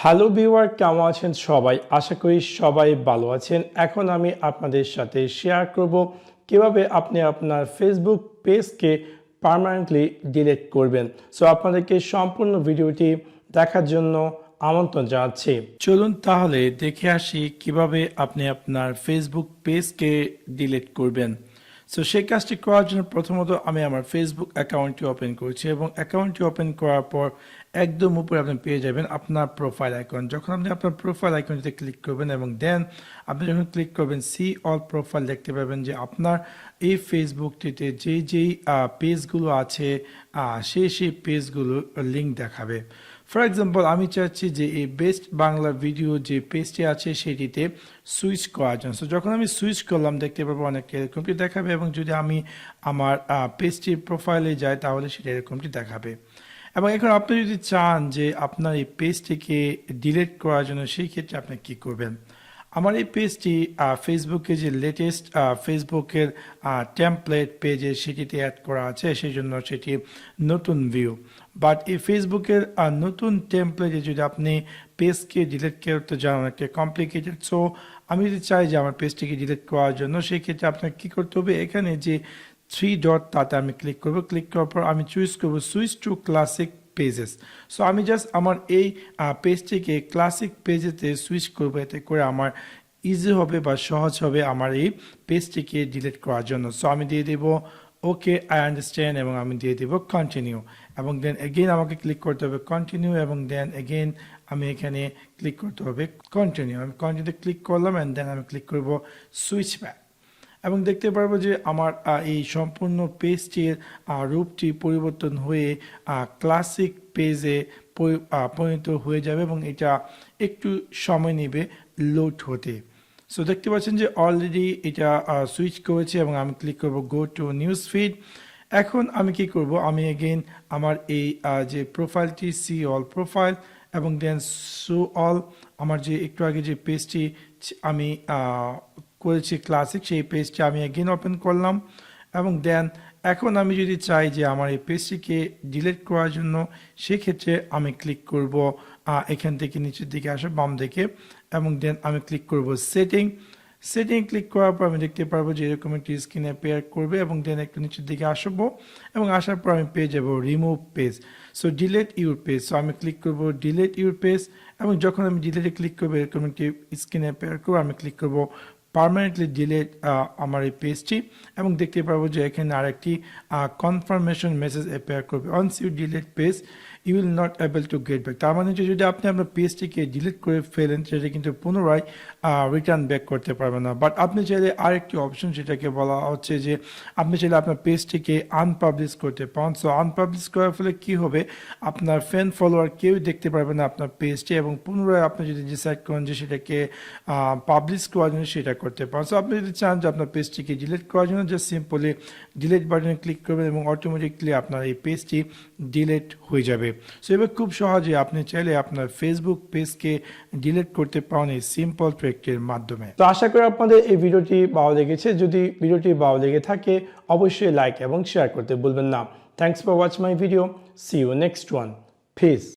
Hello viewer, কেমন আছেন সবাই? আশা করি সবাই ভালো আছেন। এখন আমি আপনাদের সাথে শেয়ার করব কিভাবে আপনি আপনার ফেসবুক পেজকে পার্মানেন্টলি ডিলিট করবেন। সো আপনাদেরকে সম্পূর্ণ ভিডিওটি দেখার জন্য আমন্ত্রণ জানাচ্ছি। চলুন তাহলে দেখে আসি কিভাবে আপনি আপনার ফেসবুক পেজকে ডিলিট করবেন। সো সেই কাজটি করার জন্য প্রথমত আমি আমার ফেসবুক অ্যাকাউন্টটি ওপেন করছি এবং অ্যাকাউন্টটি ওপেন করার পর একদম উপরে আপনি পেয়ে যাবেন আপনার প্রোফাইল আইকন। যখন আপনি আপনার প্রোফাইল আইকনটিতে ক্লিক করবেন এবং দেন আপনি যখন ক্লিক করবেন সি অল প্রোফাইল, দেখতে পাবেন যে আপনার এই ফেসবুকটিতে যেই পেজগুলো আছে সেই পেজগুলোর লিঙ্ক দেখাবে। ফর এক্সাম্পল, আমি চাচ্ছি যে এই বেস্ট বাংলা ভিডিও যে পেজটি আছে সেটিতে সুইচ করার জন্য। সো যখন আমি সুইচ করলাম দেখতে পাবো অনেক এরকমটি দেখাবে এবং যদি আমি আমার পেজটির প্রোফাইলে যাই তাহলে সেটা এরকমটি দেখাবে। এবং এখন আপনি যদি চান যে আপনার এই পেজটিকে ডিলিট করার জন্য, সেই ক্ষেত্রে আপনি কী করবেন? আমার এই পেজটি ফেসবুকে যে লেটেস্ট ফেসবুকের টেমপ্লেট পেজে সেটিতে অ্যাড করা আছে, সেই জন্য সেটি নতুন ভিউ। বাট এই ফেসবুকের নতুন টেমপ্লেটে যদি আপনি পেজকে ডিলিট করতে যান অনেকটা কমপ্লিকেটেড। সো আমি যদি চাই যে আমার পেজটিকে ডিলিট করার জন্য, সেই ক্ষেত্রে আপনাকে কী করতে হবে? এখানে যে 3 ডট, তাতে আমি ক্লিক করব। ক্লিক করার পর আমি চুজ করব switch to classic pages. So আমি জাস্ট আমার এই পেজটিকে ক্লাসিক পেজেতে সুইচ করবো, এতে করে আমার ইজি হবে বা সহজ হবে আমার এই পেজটিকে ডিলিট করার জন্য। সো আমি দিয়ে দেব ওকে, আই আন্ডারস্ট্যান্ড, এবং আমি দিয়ে দেব কন্টিনিউ, এবং দেন এগেইন আমাকে ক্লিক করতে হবে কন্টিনিউ, এবং দেন এগেইন আমি এখানে ক্লিক করতে হবে কন্টিনিউ। আমি কন্টিনিউতে ক্লিক করলাম অ্যান্ড দেন আমি ক্লিক করব সুইচ ব্যাক, এবং দেখতে পারবো যে আমার এই সম্পূর্ণ পেজটির রূপটি পরিবর্তন হয়ে ক্লাসিক পেজে পরিণত হয়ে যাবে এবং এটা একটু সময় নেবে লোড হতে। সো দেখতে পাচ্ছেন যে অলরেডি এটা সুইচ করেছে এবং আমি ক্লিক করব গো টু নিউজ ফিড। এখন আমি কি করব? আমি এগেইন আমার এই যে প্রোফাইলটি সি অল প্রোফাইল এবং দেন শো অল, আমার যে একটু আগে যে পেজটি আমি করেছি ক্লাসিক, সেই পেজটি আমি এগেইন ওপেন করলাম এবং দেন এখন আমি যদি চাই যে আমার এই পেজটিকে ডিলিট করার জন্য, সেক্ষেত্রে আমি ক্লিক করব এখান থেকে নিচের দিকে আসে বাম দিকে, এবং দেন আমি ক্লিক করব সেটিং ক্লিক করার পর আমি দেখতে পারবো যে এরকম একটি স্ক্রিনে অ্যাপিয়ার করবে এবং দেন একটু নিচের দিকে আসবো এবং আসার পর আমি পেয়ে যাব remove page. So delete your page. So আমি ক্লিক করব ডিলিট ইউর পেজ, এবং যখন আমি ডিলিটে ক্লিক করবো এরকম একটি স্ক্রিনে অ্যাপিয়ার করবো, আমি ক্লিক করব পার্মানেন্টলি ডিলিট আমার এই পেজটি, এবং দেখতে পারবো যে এখানে আরেকটি কনফার্মেশন মেসেজ অ্যাপিয়ার করবে, once you delete page you will not able to get back. তার মানে যে যদি আপনি আপনার পেজটিকে ডিলিট করে ফেলেন, সেটা কিন্তু পুনরায় রিটার্ন ব্যাক করতে পারবেন না। বাট আপনি চাইলে আরেকটি অপশন, যেটাকে বলা হচ্ছে যে আপনি চাইলে আপনার পেজটিকে আনপাবলিশ করতে পারেন। সো আনপাবলিশ করার ফলে কী হবে? আপনার ফ্যান ফলোয়ার কেউ দেখতে পারবে না আপনার পেজটি, এবং পুনরায় আপনি যদি ডিসাইড করেন যে সেটাকে পাবলিশ করার জন্য, সেটা করতে পারেন। সো আপনি যদি চান যে আপনার পেজটিকে ডিলিট করার জন্য, জাস্ট সিম্পলি ডিলিট বাটনে ক্লিক করবেন এবং অটোমেটিকলি আপনার এই পেজটি ডিলিট হয়ে যাবে। সো এবার খুব সহজে আপনি চাইলে আপনার ফেসবুক পেজকে ডিলিট করতে পারেন এই সিম্পল ট্রিকটির মাধ্যমে। তো আশা করি আপনাদের এই ভিডিওটি ভালো লেগেছে। যদি ভিডিওটি ভালো লেগে থাকে অবশ্যই লাইক এবং শেয়ার করতে ভুলবেন না। Thanks for watch my video. See you next one. Piece.